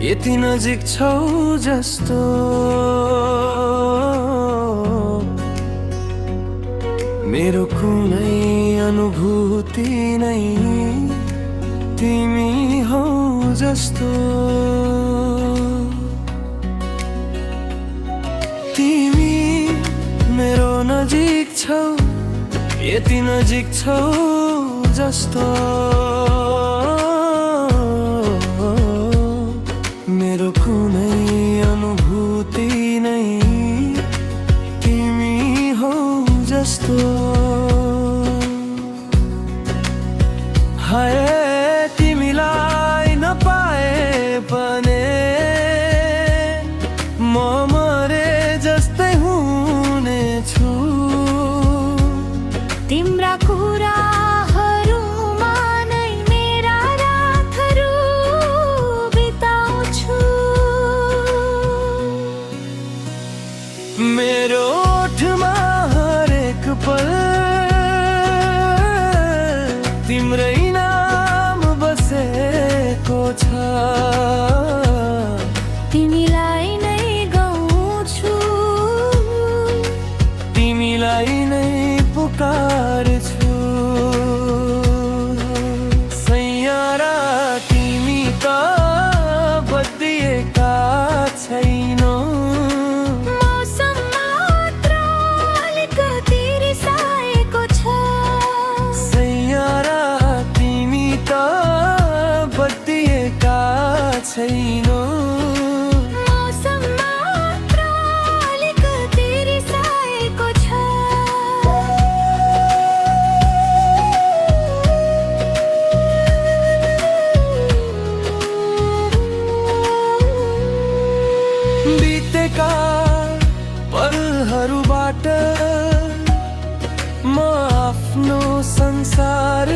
यति नजिक छौ जस्तो मेरो कुनै अनुभूति नै तिमी हौ जस्तो। तिमी मेरो नजिक छौ यति नजिक छौ जस्तो मेरो कुनै अनुभूति नै तिमी हौ जस्तो। हाय तिमीलाई नपाए भने म मरे जस्तै हुनेछु। तिम्रा कुराहरूमा नै मेरा रातहरू बिताउँछु। मेरो ओठमा हरेक पल तिम्रै नाम बसेको छ। तिमीलाई नै गाउँछु, तिमीलाई नै पुकार्छु। सैयारा तिमी त बदलिएका छैनौ। मौसम मात्र अलिकति रिसाएको छ। सैयारा तिमी त बदलिएका छैनौ। मौसम मात्र अलिकति रिसाएको छ। बितेका पलहरूबाट म आफ्नो संसार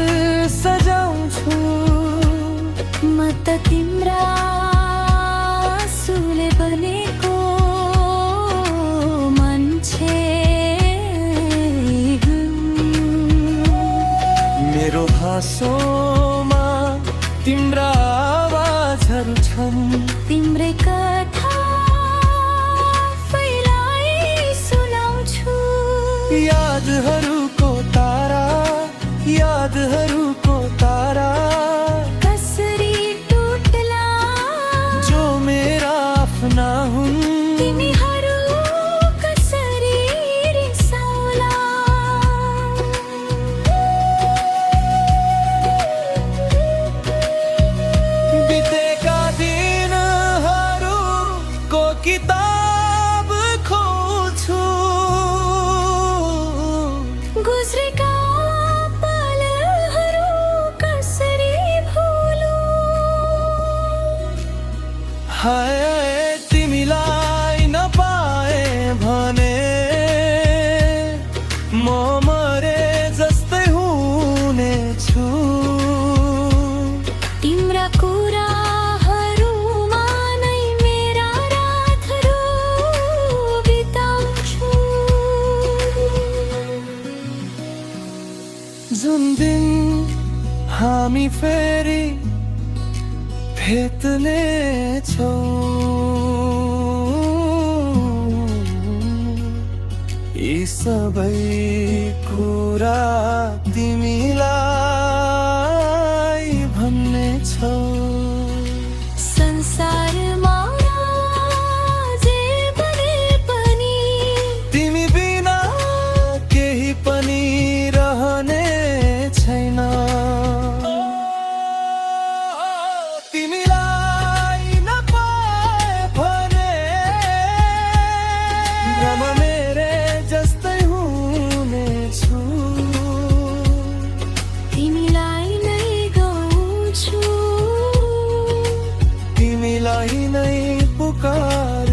सजाउँछु। म त तिम्रा आँसुले बनेको मान्छे हुँ। मेरो हाँसोमा तिम्रा आवाजहरू छन्। तिम्रै कथा फैलाई सुनाउँछु। यादहरूको तारा यादहरूको तारा कसरी टुट्ला जो मेरा आफ्ना हुन्। तिमीहरू कसरी रिसाउला। बितेका दिनहरूको किताब खोल्छु। गुज्रेका पलहरू कसरी भुलौं। हाय तिमीलाई नपाए भने म मरे जस्तै हुनेछु। तिम्रा कुराहरूमा नै मेरा रातहरू बिताउँछु। जुन दिन हामी फेरि भेट्नेछौँ यी सबै कुरा तिमीलाई भन्नेछौ। संसारमा जे बने पनि तिमी बिना केही पनि रहने छैन। तिमीलाई नपाए भने म मेरे जस्तै हुनेछु। तिमीलाई नै गाउँछु। तिमीलाई नै पुकार